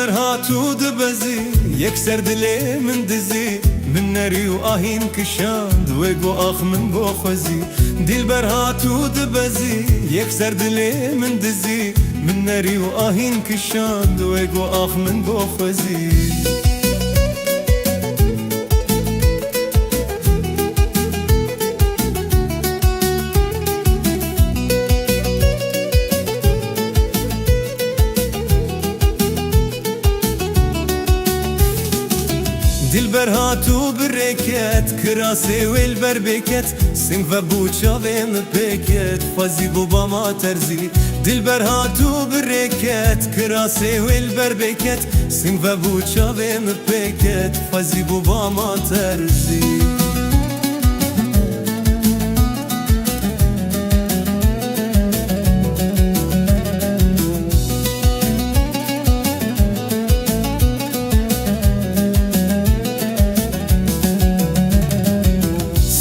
دلبر هاتو دبزی یک سر دلی من دزی من نری و آهین کشاند و گو آخ من بو خوزی دلبر هاتو دبزی یک سر دلی من دزی من نری و آهین کشاند و گو آخ من بو خوزی دلبر هاتو برکت کراسه ویل بر بکت سنگ و بوچا ویم پکت فازی بوبا ما ترزی دلبر هاتو برکت کراسه ویل بر بکت سنگ و بوچا ویم پکت فازی بوبا ما ترزی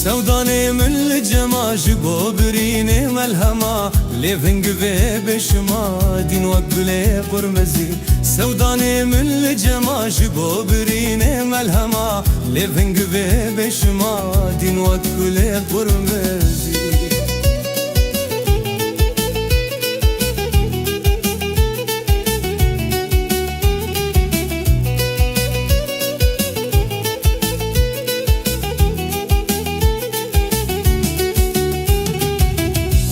سوداني من الجماج بوبريني ملهما ليفنج في بشما دين وقبلي قرمزي سوداني من الجماج بوبريني ملهما ليفنج في بشما دين وقبلي قرمزي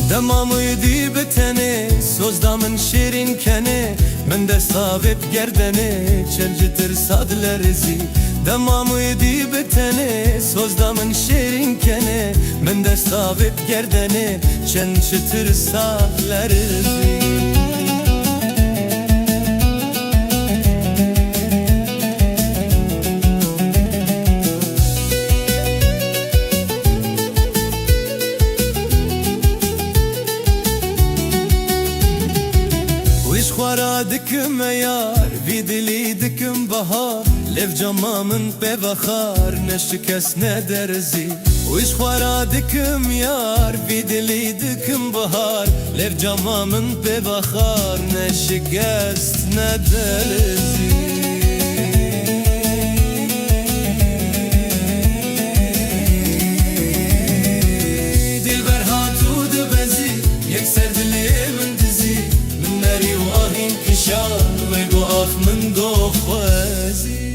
دمامı دی بتنه سوزدا من شیرین کنه من دستابت گردنه چنجتر سادلرزی دمامı دی بتنه سوزدا من شیرین کنه من دستابت گردنه چنجتر سادلرزی خوارا دکم یار وی دلی دکم بهار لف جمامن ببخار نشکست ندرزی ویش خوارا دکم یار وی دلی دکم بهار لف جمامن ببخار نشکست ندرزی دلبر هاتو دبزی یک سر دلی من دزی من نری و آهین کشان و گو آخ من دو خوزی